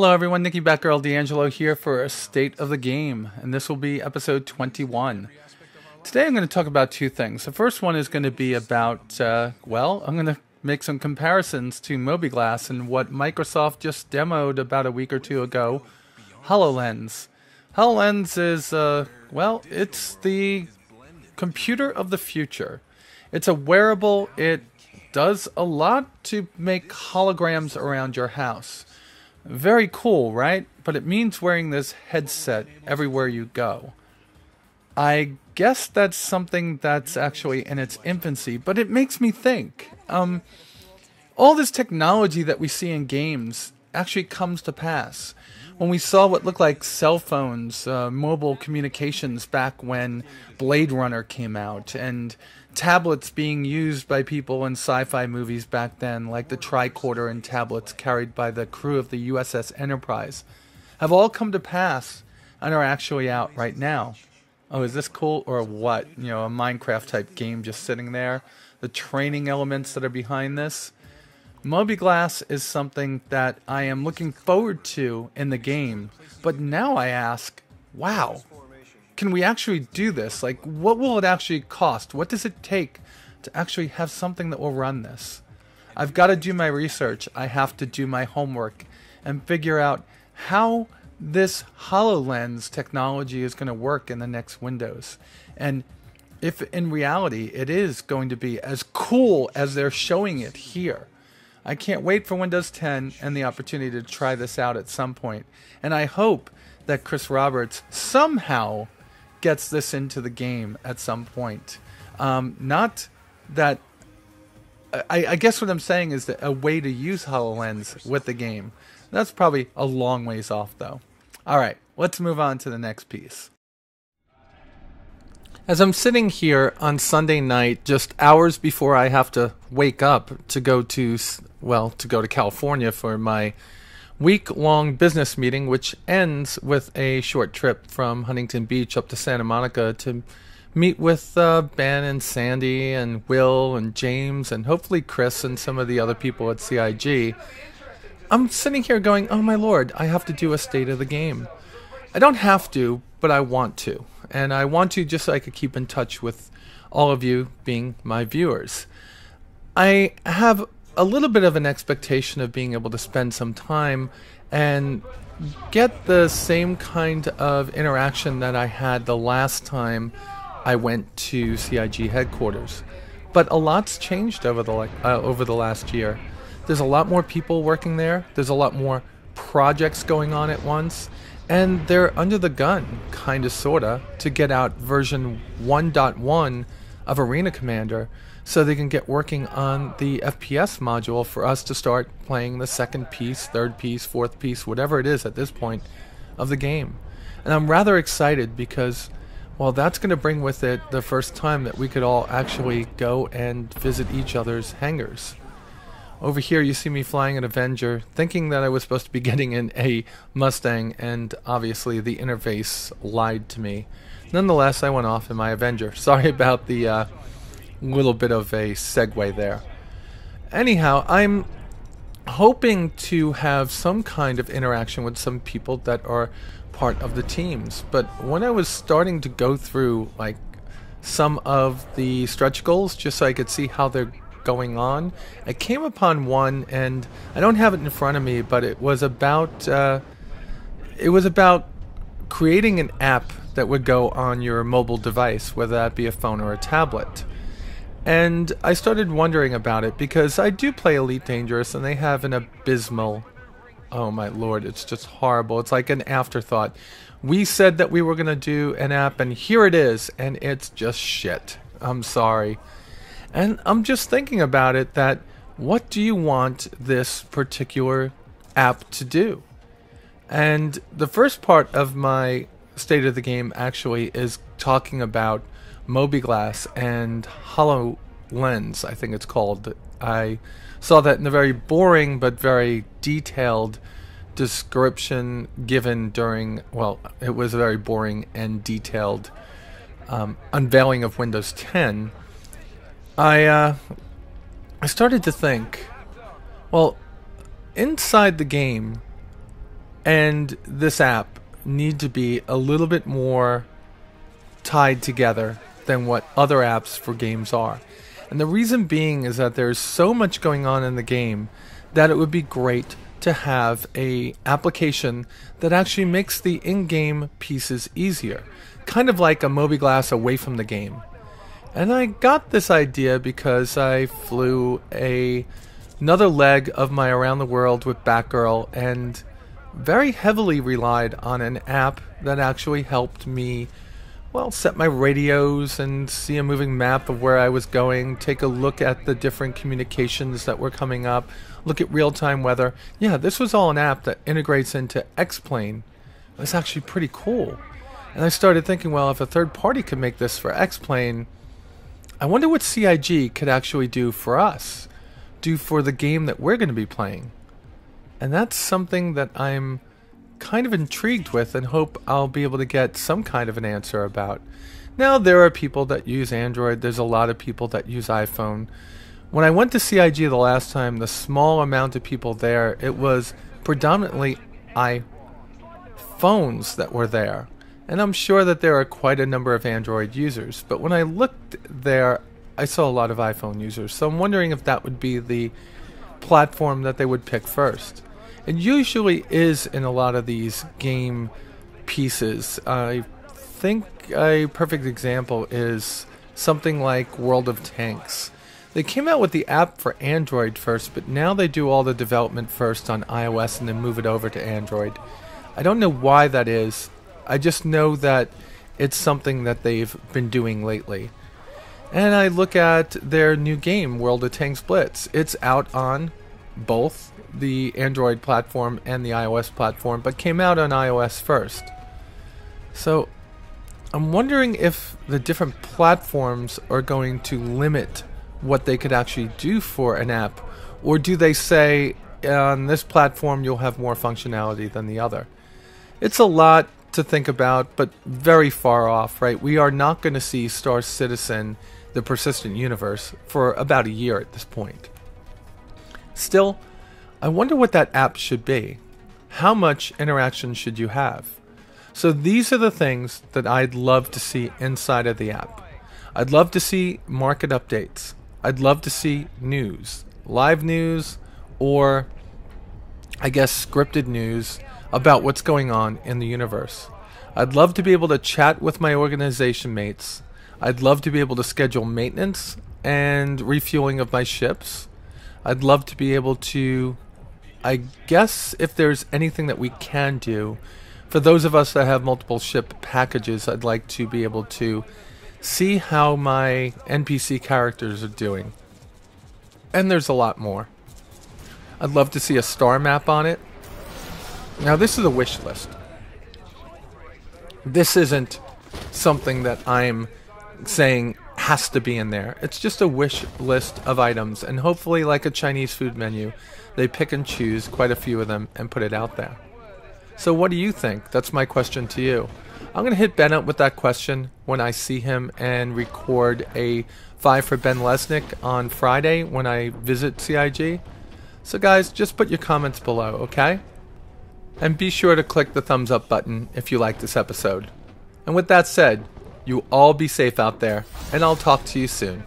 Hello everyone, Nikki Batgirl D'Angelo here for a State of the Game, and this will be episode 21. Today I'm going to talk about two things. The first one is going to be about, I'm going to make some comparisons to Mobi Glass and what Microsoft just demoed about a week or two ago, HoloLens. HoloLens is, it's the computer of the future. It's a wearable. It does a lot to make holograms around your house. Very cool, right? But it means wearing this headset everywhere you go. I guess that's something that's actually in its infancy, but it makes me think. All this technology that we see in games actually comes to pass. When we saw what looked like cell phones, mobile communications back when Blade Runner came out, and tablets being used by people in sci-fi movies back then, like the tricorder and tablets carried by the crew of the USS Enterprise, have all come to pass and are actually out right now. Oh, is this cool or what? You know, a Minecraft type game just sitting there. The training elements that are behind this. Mobi Glass is something that I am looking forward to in the game, but now I ask, wow, can we actually do this? Like, what will it actually cost? What does it take to actually have something that will run this? I've got to do my research. I have to do my homework and figure out how this HoloLens technology is going to work in the next Windows. And if in reality it is going to be as cool as they're showing it here. I can't wait for Windows 10 and the opportunity to try this out at some point. And I hope that Chris Roberts somehow gets this into the game at some point. Not that... I guess what I'm saying is that a way to use HoloLens with the game. That's probably a long ways off, though. Alright, let's move on to the next piece. As I'm sitting here on Sunday night, just hours before I have to wake up to go to California for my week-long business meeting, which ends with a short trip from Huntington Beach up to Santa Monica to meet with Ben and Sandy and Will and James and hopefully Chris and some of the other people at CIG. I'm sitting here going, oh my lord, I have to do a State of the Game. I don't have to, but I want to. And I want to just so I could keep in touch with all of you being my viewers. I have a little bit of an expectation of being able to spend some time and get the same kind of interaction that I had the last time I went to CIG headquarters. But a lot's changed over the last year. There's a lot more people working there. There's a lot more projects going on at once. And they're under the gun, kinda sorta, to get out version 1.1 of Arena Commander so they can get working on the FPS module for us to start playing the second piece, third piece, fourth piece, whatever it is at this point of the game. And I'm rather excited because, well, that's going to bring with it the first time that we could all actually go and visit each other's hangars. Over here you see me flying an Avenger, thinking that I was supposed to be getting in a Mustang, and obviously the interface lied to me. Nonetheless, I went off in my Avenger. Sorry about the little bit of a segue there. Anyhow, I'm hoping to have some kind of interaction with some people that are part of the teams. But when I was starting to go through like some of the stretch goals, just so I could see how they're going on, I came upon one, and I don't have it in front of me, but it was about creating an app that would go on your mobile device, whether that be a phone or a tablet. And I started wondering about it because I do play Elite Dangerous, and they have an abysmal, oh my lord, it's just horrible. It's like an afterthought. We said that we were going to do an app, and here it is, and it's just shit. I'm sorry. And I'm just thinking about it that, what do you want this particular app to do? And the first part of my State of the Game actually is talking about Mobi Glass and HoloLens, I think it's called. I saw that in a very boring but very detailed description given during, well, it was a very boring and detailed unveiling of Windows 10. I started to think, well, inside the game, and this app need to be a little bit more tied together than what other apps for games are. And the reason being is that there's so much going on in the game that it would be great to have a application that actually makes the in-game pieces easier, kind of like a Mobi Glass away from the game. And I got this idea because I flew another leg of my Around the World with Batgirl and very heavily relied on an app that actually helped me, well, set my radios and see a moving map of where I was going, take a look at the different communications that were coming up, look at real-time weather. Yeah, this was all an app that integrates into X-Plane. It's actually pretty cool. And I started thinking, well, if a third party could make this for X-Plane, I wonder what CIG could actually do for us, do for the game that we're going to be playing. And that's something that I'm kind of intrigued with and hope I'll be able to get some kind of an answer about. Now, there are people that use Android. There's a lot of people that use iPhone. When I went to CIG the last time, the small amount of people there, it was predominantly iPhones that were there. And I'm sure that there are quite a number of Android users. But when I looked there, I saw a lot of iPhone users. So I'm wondering if that would be the platform that they would pick first. It usually is in a lot of these game pieces. I think a perfect example is something like World of Tanks. They came out with the app for Android first, but now they do all the development first on iOS and then move it over to Android. I don't know why that is. I just know that it's something that they've been doing lately. And I look at their new game, World of Tanks Blitz. It's out on both the Android platform and the iOS platform, but came out on iOS first. So I'm wondering if the different platforms are going to limit what they could actually do for an app, or do they say on this platform you'll have more functionality than the other? It's a lot to think about, but very far off, right? We are not going to see Star Citizen, the persistent universe, for about a year at this point. Still, I wonder what that app should be. How much interaction should you have? So these are the things that I'd love to see inside of the app. I'd love to see market updates. I'd love to see news, live news, or I guess scripted news about what's going on in the universe. I'd love to be able to chat with my organization mates. I'd love to be able to schedule maintenance and refueling of my ships. I'd love to be able to, I guess if there's anything that we can do, for those of us that have multiple ship packages, I'd like to be able to see how my NPC characters are doing. And there's a lot more. I'd love to see a star map on it. Now this is a wish list. This isn't something that I'm saying has to be in there. It's just a wish list of items, and hopefully, like a Chinese food menu, they pick and choose quite a few of them and put it out there. So what do you think? That's my question to you. I'm going to hit Ben up with that question when I see him and record a 5 for Ben Lesnick on Friday when I visit CIG. So guys, just put your comments below, okay? And be sure to click the thumbs up button if you like this episode. And with that said, you all be safe out there, and I'll talk to you soon.